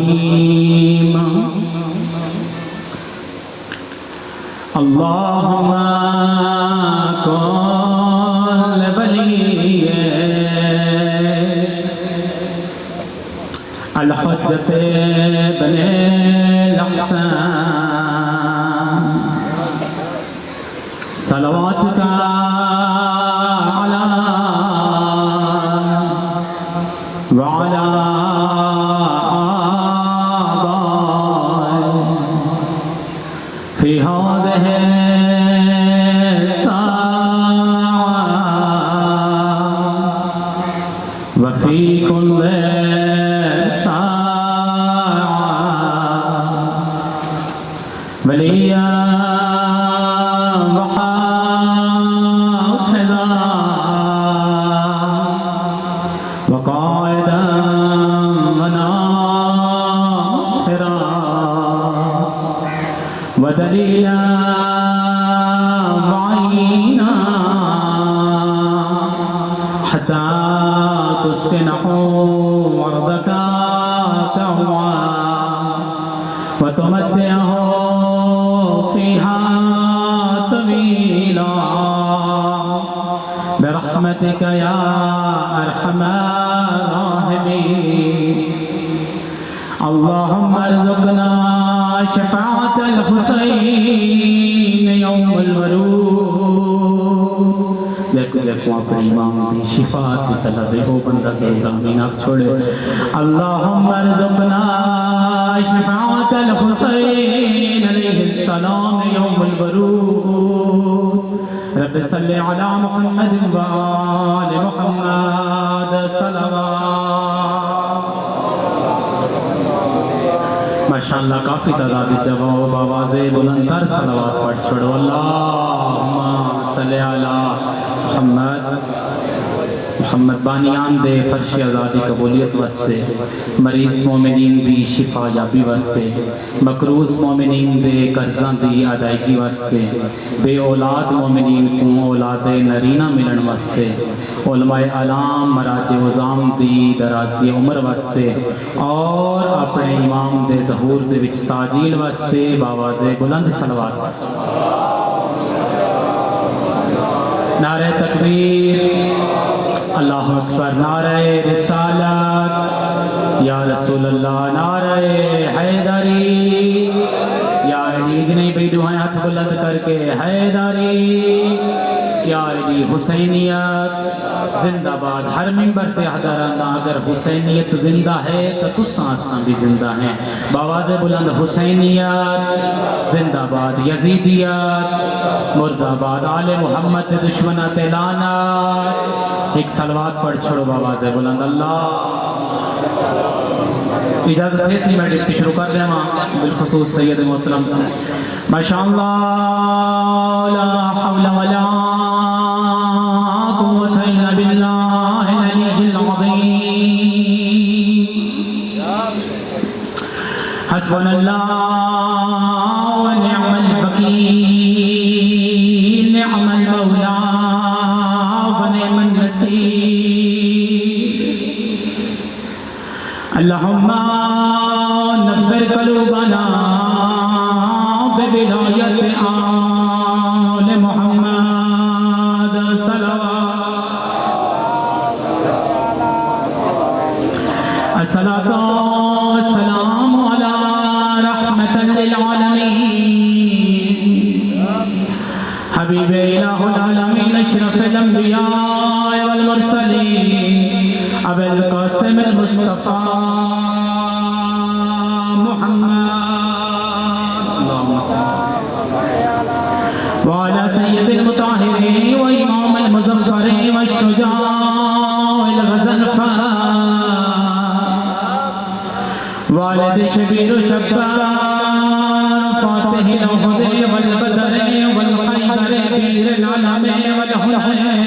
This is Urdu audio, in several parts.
الرحيم اللهم كن وليك الحجة بن الحسن صلواتك على وعلى آبائه في هذه الساعة وفي كل ساعة وليا وحافظا وقائدا وناصرا ودليلا معينا حتى تسكنه أرضك طوعا وتمتعه فيها طويلا برحمتك يا أرحم الراحمين اللهم ارزقنا شفاعة الحسين يوم الورود دیکھو اپنے امام دی شفاعت کی طلب ہے وہ بندہ زندہ میناک چھوڑے اللہم ارزقنا شفاعت الحسین علیہ السلام یوم الورود رب صلی علی محمد وآل محمد صلوات ماشاءاللہ کافی تعداد جواب آواز بلندر صلوات پڑھ چھوڑو اللہم صلی علی محمد بانیان دے فرش آزادی قبولیت واسطے مریض مومنین دی شفا یابی واسطے مقروض مومنین دے قرضاں دی ادائیگی واسطے بے اولاد مومنین کو اولاد نرینہ ملن واسطے علماء علام مراج عظام دی درازی عمر واسطے اور اپنے امام دے ظہور دے وچ تاجیل واسطے باواز بلند صلوات نعرہ تکبیر اللہ اکبر نعرہ رسالت یا رسول اللہ نعرہ حیدری یا علی نہیں بھی دعائیں ہاتھ بلند کر کے حیدری یا علی حسینیت زندہ باد ہر ممبر تے حضرانا اگر حسینیت زندہ ہے تو تساں اساں بھی زندہ ہیں باواز بلند حسینیت زندہ باد یزیدیت مرد آباد آل محمد دشمنات لعنت ایک صلوات پڑھ چھوڑو باواز بلند اللہ اجازت ہے سی میں ڈپٹی شروع کر رہا ہوں بالخصوص سید محترم ماشاءاللہ لا حول ولا قوة الا باللہ العلی العظیم حسبنا اللہ ونعم الوکیل نعم المولا ونعم النصير اللهم نبر قلوبنا بولایت آل محمد صلوات الصلاة والسلام على رحمة للعالمين حبيب إله العالمين أشرف الأنبياء والمرسلين أبي القاسم المصطفى محمد اللهم صل وعلى سيد المطهرين وإمام المظفرين والشجاع الغزنفر والد شبير شكار فاتح الأحد والبدر والخيبر بير العلم والهنين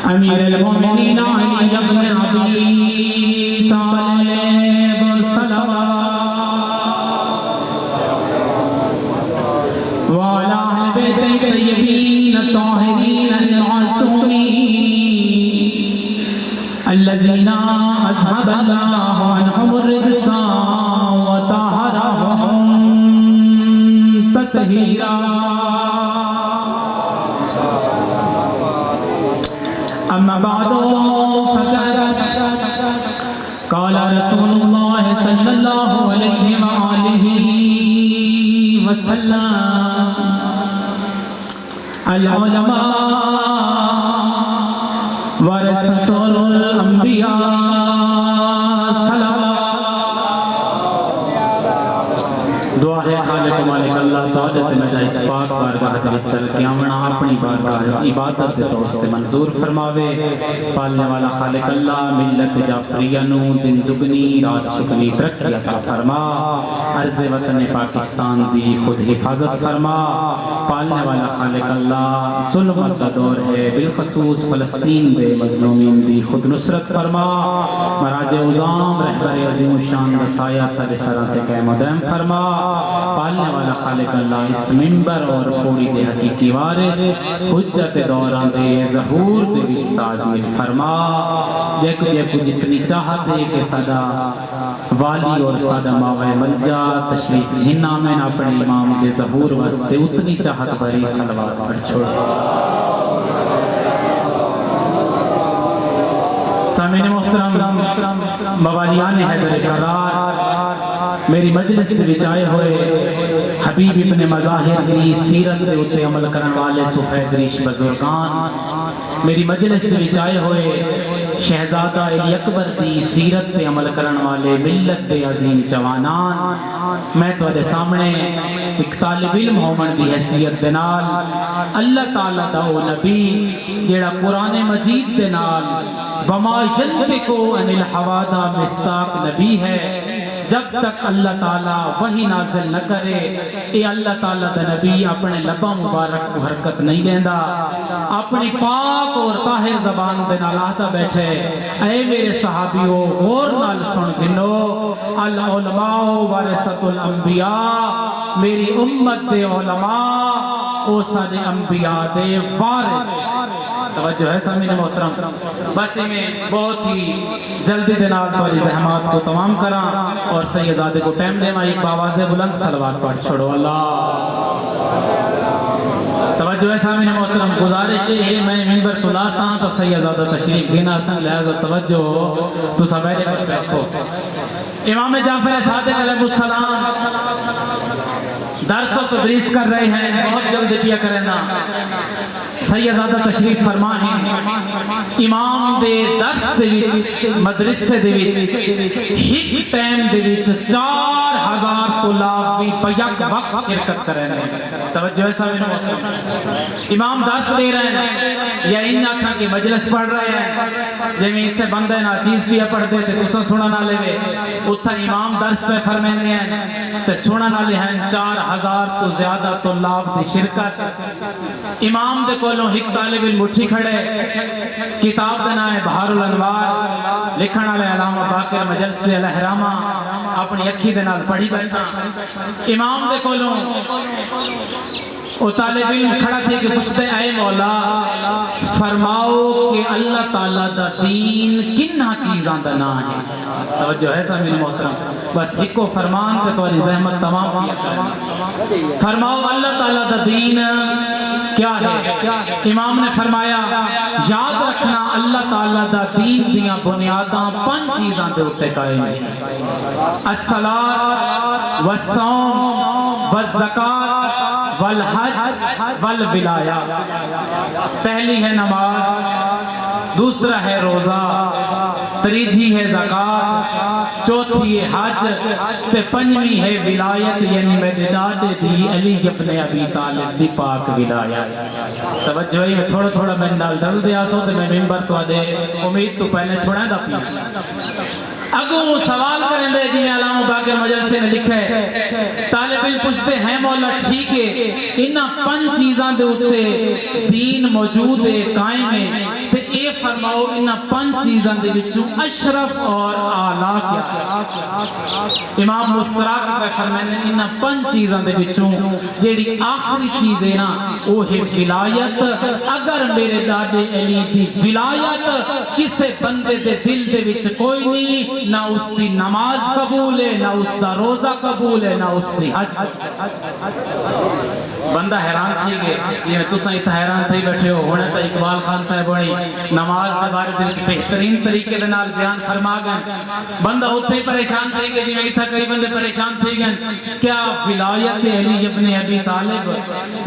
أمير المؤمنين علي بن أبي طالب صلوات وعلى أهل بيت الطيبين الطاهرين المعصومين الذین اذهب اللہ عنہم الرجس وطہرہم تطہیرا. اما بعد فقد قال رسول اللہ صلی اللہ علیہ وآلہ وسلم العلماء ورثۃ الانبیاء. دعا ہے خالق مالک اللہ تعالی تے میرا اس پاک بارگاہ وچ چل کے آونا اپنی بارگاہ وچ عبادت دے طور تے منظور فرماوے. پالنے والا خالق اللہ ملت جعفریہ نو دن دگنی رات سکنی ترقی عطا فرما. عرض وطن پاکستان دی خود حفاظت فرما. پالنے والا خالق اللہ ظلم کا دور ہے بالخصوص فلسطین دے مظلومین دی خود نصرت فرما. مراج عظام رہبر عظیم الشان دا سایہ سر سراں تے قائم و دائم فرما. پالنے والا خالق اللہ اس منبر اور پوری دے حقیقی وارث حجت دوران دے ظہور دے وچ تاجیل فرما. جیکو جتنی چاہت ہے کہ صدا والی اور صدا ماوے ملجا تشریف جھنا میں اپنے امام دے ظہور واسطے اتنی چاہت بھری صلوات پڑھ چھوڑ. سامعین محترم، موالیان حیدر قرار، میری مجلس دے وچ آئے ہوئے حبیب ابن مظاہر دی سیرت دے اتے عمل کرن والے سفید ریش بزرگان، میری مجلس دے وچ آئے ہوئے شہزادہ علی اکبر دی سیرت دے عمل کرن والے ملت دے عظیم جوانان، میں تواڈے سامنے ایک طالب علم ہومن دی حیثیت دے نال اللہ تعالیٰ دا او نبی جیڑا قرآن مجید دے نال وما ینطق عن الہویٰ دا مصداق نبی ہے، جب تک اللہ تعالیٰ وحی نازل نہ کرے اے اللہ تعالیٰ دا نبی اپنے لبا مبارک کو حرکت نہیں لیندہ، اپنی پاک اور طاہر زبان دے نال آتا بیٹھے. اے میرے صحابیوں غور نال سن گنو، العلماء ورثۃ الانبیاء، میری امت دے علماء او سارے انبیاء دے وارث. توجہ ہے سامعین محترم، بس میں بہت ہی جلدی دے نال تمہاری زحمات کو تمام کراں اور سیدزادے کو ٹائم دے. میں ایک باواز بلند صلوات پڑھ چھوڑو. اللہ توجہ ہے سامعین محترم، گزارش ہے میں منبر تو لاساں تو سیدزادہ تشریف گھنا سن، لہذا توجہ تو سبیرے پر رکھو. امام جعفر صادق علیہ السلام درس و تدریس کر رہے ہیں، بہت جلدی پیا کریں نا. سیدزادہ تشریف فرما ہیں، امام دے درس دے وچ مدرسے دے وچ ایک ٹائم دے وچ 4000 طلاب بھی بیک وقت شرکت کریں. توجہ ہے سامعین محترم، امام درس دے رہے ہیں یا ان آنکھاں کی مجلس پڑھ رہے ہیں، جیویں اتنے بندے نا چیز پیا پڑھ دے تے تساں سنن والے وے، اتھا امام درس پہ فرمیندے ہیں تے سنن والے ہیں 4000 تو زیادہ طلاب دی شرکت. امام دے کولوں ایک طالب علم اٹھی کھڑے، کتاب دا نام ہے بحار الانوار، لکھن والے علامہ باقر مجلسی الاحرامہ، اپنی اکھی دے نال پڑھی بیٹھا. امام دے کولوں وہ طالب علم کھڑا تھے کہ پوچھتے اے مولا فرماؤ کہ اللہ تعالیٰ دا دین کنہا چیزاں دا نا ہے. توجہ ہے سامعین محترم، بس ایک کو فرمان پہ تمہاری زحمت تمام کیا کریں. فرماؤ اللہ تعالیٰ دا دین کیا ہے؟ امام نے فرمایا یاد رکھنا اللہ تعالیٰ دا دین دیاں بنیاداں 5 چیزاں دے اتے قائم ہیں: الصلاۃ والصوم والزکاۃ والحج والولایہ. پہلی ہے نماز، دوسرا ہے روزہ، تیجی ہے زکاة، چوتھی ہے حج، تے پنجویں ہے ولایت یعنی میرے دادے دی علی ابن ابی طالب دی پاک ولایت. توجہ ہے، میں تھوڑا تھوڑا میں ڈال دیا سو تے میں ممبر تو دے امید تو پہلے چھوڑیں دا پیا. اگوں سوال کریں دے جی علامہ باقر مجلسی نے لکھا ہے، طالب علم پوچھتے ہیں مولا ٹھیک ہے انہاں 5 چیزاں دے اتے دین موجود ہے قائم ہے تے اے فرماؤ ان 5 چیزاں دے وچوں اشرف اور اعلیٰ کیا ہے؟ امام مسکرا کے فرماتے ہیں ان 5 چیزاں دے وچوں جیڑی آخری چیز ہے نا وہ ہے ولایت. اگر میرے دادے علی دی ولایت کسے بندے دے دل دے وچ کوئی نہیں، نہ اس دی نماز قبول ہے، نہ اس دا روزہ قبول ہے، نہ اس دی حج. بندہ حیران تھی گئے یہ تساں اتنا حیران تھی بیٹھے ہو ہونے تا اقبال خان صاحب ہونی نماز دے بارے دے وچ بہترین طریقے دے نال بیان فرما گئے. بندہ اتنے پریشان تھی گئے جی میں اتنا کئی بندے پریشان تھی گئے کیا ولایت علی ابن ابی طالب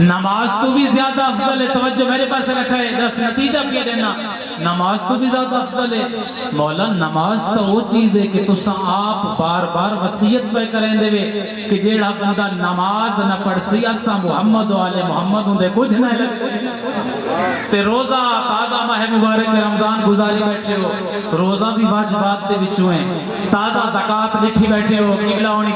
نماز تو بھی زیادہ افضل ہے؟ توجہ میرے پاس رکھا ہے، دس نتیجہ کیا دینا نماز تو بھی زیادہ افضل ہے. مولا نماز تو وہ چیز ہے کہ تساں آپ بار بار وصیت پہ کریں دے کہ جیڑا بندہ نماز نہ پڑھ سی اسا محمد و آل محمد ہوں دے کچھ نہ لگے. تے روزہ تازہ ماہ مبارک رمضان گزاری بیٹھے ہو، روزہ بھی واجبات دے وچوں ہیں. تازہ زکوٰۃ لٹھی بیٹھے ہو، قبلہ ہونی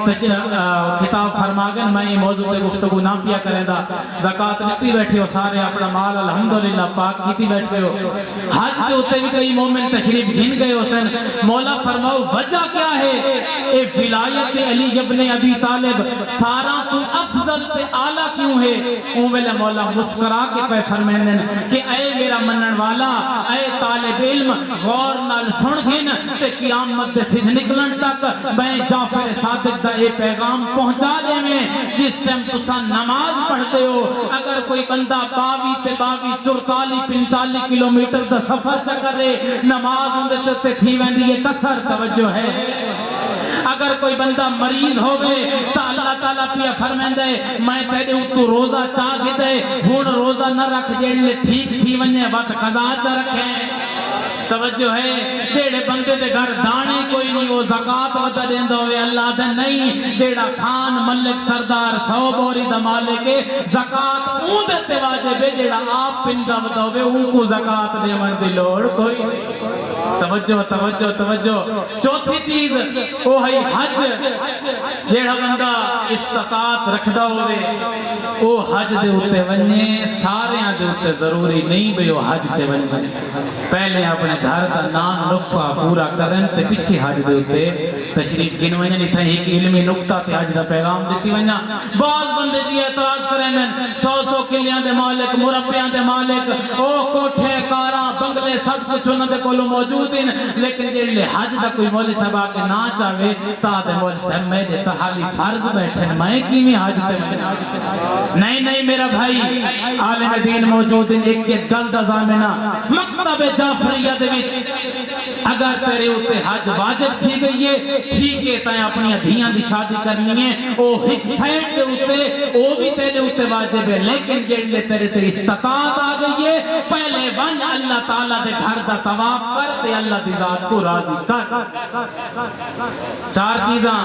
کتاب فرما گئے میں یہ موضوع تے گفتگو نہ کیا کریں دا. زکوٰۃ لٹھی بیٹھے ہو، سارے اپنا مال الحمدللہ پاک کیتی بیٹھے ہو. حج دے اوتے بھی کئی مومن تشریف گھن گئے ہو سن. مولا فرماؤ وجہ کیا ہے؟ اے ولایت علی ابن ابی طالب سارا تو افضل تے اعلیٰ کیوں ہے؟ اون ویلے مولا مسکرا کے پہ فرمیندن کہ اے میرا منن والا، اے طالب علم غور نال سن گن تے قیامت دے سج نکلن تک میں جعفر صادق دا اے پیغام پہنچا دے میں جس ٹائم تساں نماز پڑھتے ہو اگر کوئی بندہ 22 تے 22 44 45 کلومیٹر دا سفر چکرے نماز اندے تے تھی ویندی یہ کسر. توجہ ہے اگر کوئی بندہ مریض ہو گئے تو اللہ تعالیٰ پیا فرمائن دے میں تیرے تو روزہ چاہ گی دے ہون روزہ نہ رکھ جیڑے ٹھیک تھی ونجے وقت قضا چا رکھیں. توجہ ہے جیڑے بندے دے گھر دانے کوئی نہیں وہ زکاة ودا دیندہ ہوئے اللہ دے نہیں. جیڑا خان ملک سردار 100 بوری دا مالک زکاة اون دیتے واجب ہے جیڑا آپ پندہ ودا ہوئے ان کو زکاة دے من دی لوڑ کوئی نہیں. توجہ توجہ توجہ. چوتھی چیز وہ ہے حج. جیڑا بندہ استطاعت رکھدا ہوئے وہ حج دے ہوتے ونجے سارے دے ہوتے ضروری نہیں بھی وہ حج دے ونجے. پہلے اپنے گھر دا نام نقفہ پورا کرن تے پیچھے حج دے ہوتے تشریف گن ونجے نہیں تھا ایک علمی نقطہ تے حج دا پیغام دیتی ونجا. بعض بندے جی اعتراض کریں 100 کلیاں دے مالک مربیاں دے مالک او کوٹھے کاراں بنگلے سب کچھ انہوں دے کولو موجود ہیں لیکن جیڑے حج دا کوئی مولوی صاحب آکے نہ چاہے تا دے مولوی صاحب میں دے تحالی فرض بیٹھن میں کیویں حج تے نہیں نہیں میرا بھائی عالم دین موجود ہیں. ایک گل دا ضامنہ مکتب جعفریہ دے وچ اگر تیرے اوتے حج واجب تھی گئی ہے ٹھیک ہے تائیں اپنی دھیاں دی شادی کرنی ہے او ایک سائٹ دے اوتے او بھی تیرے اوتے واجب ہے لیکن جیڑے تیرے تے استطاعت آ گئی ہے پہلے ون اللہ تعالیٰ دے گھر دا طواف کر تے اللہ دی ذات کو راضی کر. 4 چیزاں.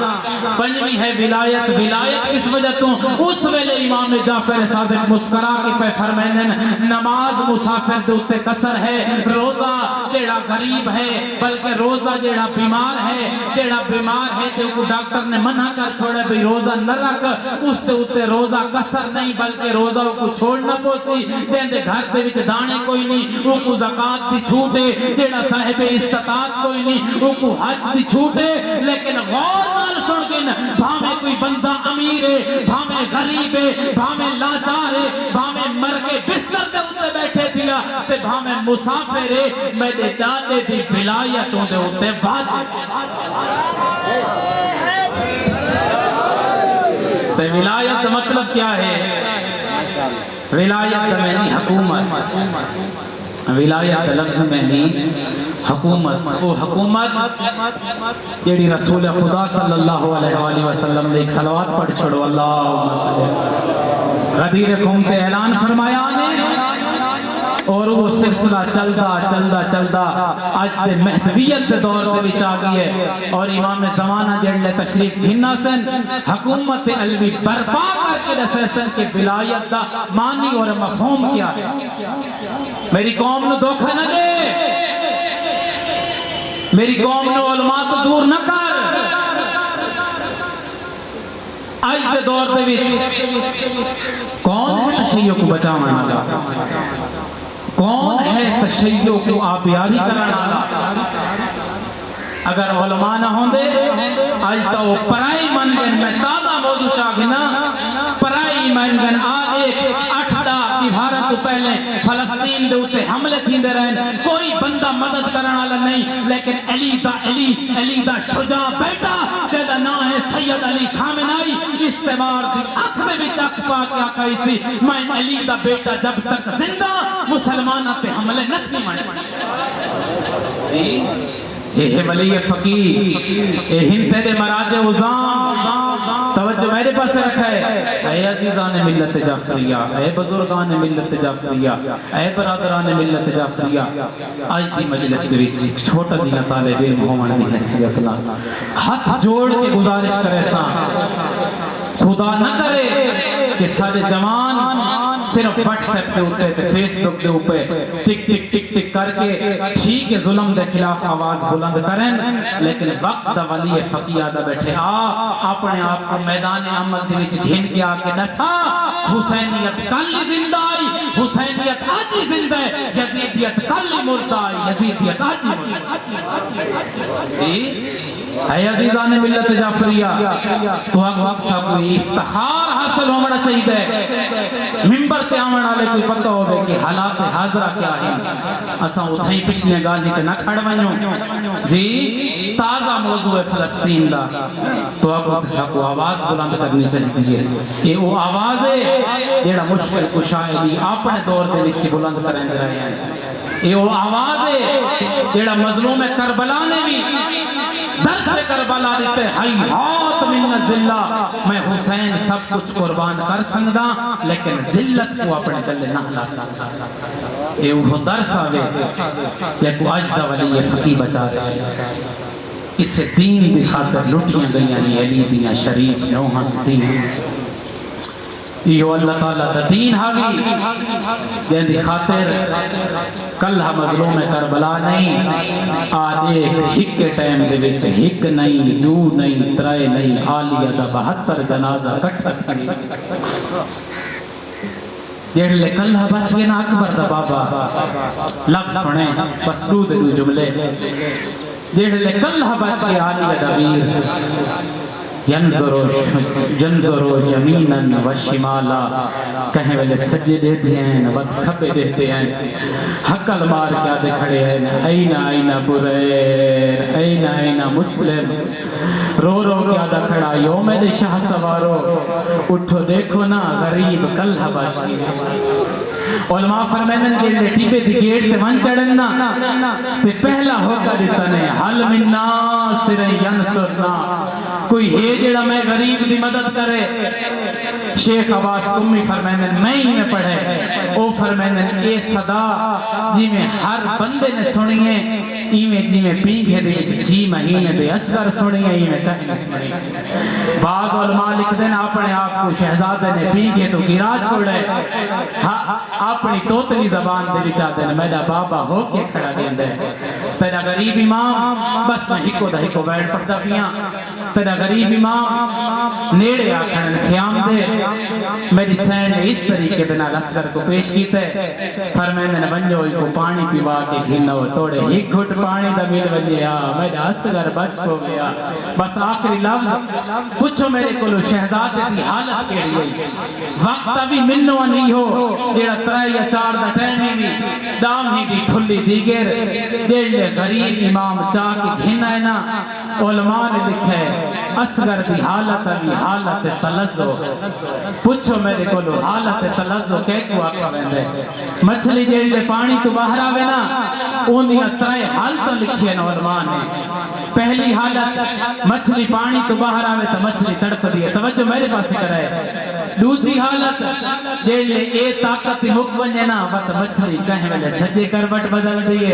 پنجویں ہے ولایت. ولایت کس وجہ تو اس ویلے امام جعفر صادق مسکرا کے پہ فرمائن نماز مسافر دے اوتے قصر ہے. روزہ جیڑا غریب ہے بلکہ روزہ جیڑا بیمار ہے جیڑا بیمار ہے تے کو ڈاکٹر نے منع کر چھوڑے بھی روزہ نہ رکھ اس تے اوتے روزہ قصر نہیں بلکہ روزہ کو چھوڑنا پوسی. دے گھر دے وچ دانے کوئی نہیں وہ کو زکاة دی چھوٹ ہے. جیڑا صاحب استطاعت کوئی نہیں وہ کو حج دی چھوٹ ہے. لیکن غور نال سن کے بھامے کوئی بندہ امیر ہے بھامے غریب ہے بھامے لاچار ہے بھامے مر کے بستر دے اوتے بیٹھے دیا تے بھامے مسافر ہے میرے دادے دی ولایتوں دے اوتے واجب. تے ولایت مطلب کیا ہے؟ ولایت میں نہیں حکومت. ولایت لفظ میں نہیں حکومت. وہ حکومت جیڑی رسول خدا صلی اللہ علیہ وآلہ وسلم نے ایک صلوات پڑھ چھڑو اللہم صلی اللہ علیہ وسلم غدیر قوم تے اعلان فرمایا نے اور وہ سلسلہ چلدا چلدا چلدا آج دے مہدویت دے دور دے وچ آ گئی ہے اور امام زمانہ جڑے تشریف گھنا سن حکومت علوی برپا کر کے دسے سن کہ ولایت دا معنی اور مفہوم کیا ہے. میری قوم نو دھوکہ نہ دے میری قوم نو علماء تو دور نہ کر. آج دے دور دے وچ کون ہے تشیع کو بچانا چاہتا کون ہے تشیع کو آبیاری کرنا؟ اگر علماء نہ ہوں دے آج تو وہ پرائی منگن میں تازہ موضوع چاہنا پرائی منگن آج 8 بھارت تو پہلے فلسطین دے ہوتے حملے تھی دے رہے کوئی بندہ مدد کرنا والا نہیں، لیکن علی دا شجاع بیٹا جیدہ نا ہے سید علی خامنائی استعمار دی اکھ میں بھی چک پا کے آقائی سی میں علی دا بیٹا جب تک زندہ مسلمانہ پہ حملے نکلی مانے جی اے ولی فقیر اے ہند تیرے مراج عظام توجہ میرے پاس رکھا ہے۔ اے عزیزان ملت جعفریہ، اے بزرگان ملت جعفریہ، اے برادران ملت جعفریہ، آج دی مجلس دے وچ ایک چھوٹا جینا طالب علم ہونے دی حیثیت لا ہاتھ جوڑ کے گزارش کرے سا خدا نہ کرے کہ سارے جوان صرف واٹس ایپ دے ہوتے تھے فیس بک دے اوپر ٹک ٹک ٹک ٹک کر کے ٹھیک ہے ظلم دے خلاف آواز بلند کریں، لیکن وقت دا ولی فقیہ دا بیٹھے اپنے آپ کو میدان عمل دے وچ گھن کے آ کے دسا حسینیت کل زندہ آئی، حسینیت آج زندہ ہے، یزیدیت کل مردہ آئی، یزیدیت آج مردہ جی اے عزیزان ملت جعفریہ تو وقت سا کوئی افتخار حاصل ہونا چاہیے ممبر تے آمن والے کوئی پتہ ہوئے کہ حالات حاضرہ کیا ہے اساں اتھائی پچھلے گاجی تے نہ کھڑ ونجوں جی تازہ موضوع ہے فلسطین دا تو وقت سا کو آواز بلند کرنی چاہیے یہ وہ آواز ہے جیڑا مشکل کشائے اپنے دور دے وچ بلند کریں دے رہے ہیں یہ وہ آواز ہے جیڑا مظلوم کربلا نے بھی درس پہ کربلا دیتے حیات من الذلہ میں حسین سب کچھ قربان کر سنگا لیکن ذلت کو اپنے گلے نہ لا سکتا یہ وہ درس آگے یا کو اجدہ ولی فقی بچا رہے اس سے دین بھی خاطر لٹیاں گئیاں نہیں علی دیاں شریف نوحان دین یہ اللہ تعالیٰ دا دین حالی جن دی خاطر کلہ مظلوم کربلا نہیں آج ایک ہک کے ٹائم دے وچ ہک نہیں دو نہیں ترائے نہیں آلیہ دا 72 جنازہ کٹھا کھڑی جیڑلے کلہ بچ گئے نا اکبر دا بابا لفظ سنے بس دو دے دو جملے جیڑلے کلہ بچ گئے آلیہ دا ویر ینظرو یمیناً و شمالا کہیں ویلے سجے دیتے ہیں وقت کھپے دیتے ہیں حقل مار کیا دے کھڑے ہیں این بریر این مسلم رو رو کیا دا کھڑا یوم دے شاہ سوارو اٹھو دیکھو نا غریب کلہ بچ گئے علماء فرمائنن کے لئے ٹیپے دی گیٹ تے من چڑھنا تے پہلا ہوگا دیتا نے حل من ناصر ینصرنا کوئی ہے جڑا میں غریب دی مدد کرے شیخ عباس امی فرمائنن میں ہی میں پڑھے او فرمائنن اے صدا جی میں ہر بندے نے سنیے ایمیں جی میں پینگے دے 6 مہینے دے اصغر سنیے ایمیں کہیں نہ سنیے بعض علماء لکھ دینا اپنے آپ کو شہزادے نے پینگے تو گرا چھوڑے اپنی توتلی زبان دے بچا دینا میرا بابا ہو کے کھڑا دیں دے تیرا غریب امام بس میں ہکو دا ہکو بیٹھ پڑھتا پیاں تیرا غریب امام نیڑے آکھن خیام دے میری سین نے اس طریقے دینا لسکر کو پیش کیتے فرمائنے نے ونجو کو پانی پیوا کے گھنو توڑے ہک گھٹ پانی دا مل ونجیا میرا اصغر بچ ہو گیا بس آخری لفظ پوچھو میرے کلو شہزادے دی حالت کے لیے وقت ابھی منو نہیں ہو دیڑا 3 یا 4 دا ٹائمی بھی دام ہی دی کھلی دیگر دیڑے غریب امام چاہ کے گھنا ہے نا علماء نے لکھے اصغر دی حالت ابھی حالت تلزو پوچھو میرے کولو حالت تلزو کیکو آقا ویندے مچھلی جیڑے پانی تو باہر آوے نا انہیں 3 حالتوں لکھی ہیں علماء نے پہلی حالت مچھلی پانی تو باہر آوے تو مچھلی تڑپ دیئے توجہ میرے پاس کرائے دوسری حالت جیڑے اے طاقت مک ونجے نا وقت مچھلی کہیں ویلے سجے کروٹ بدل دیئے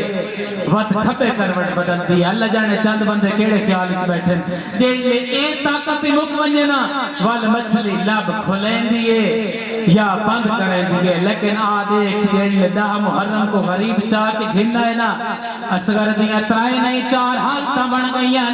وقت کھپے کروٹ بدل دیئے اللہ جانے چند بندے کیڑے خیال اچ بیٹھیں جیڑے اے طاقت مک ونجے نا وال مچھلی لب کھلیں دیئے یا بند کریں دیئے لیکن آدھے جیڑے 10 محرم کو غریب چاہ کے جھننا ہے نا اصغر دیاں 3 نہیں 4 حالتاں بن گئی ہیں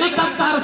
71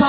100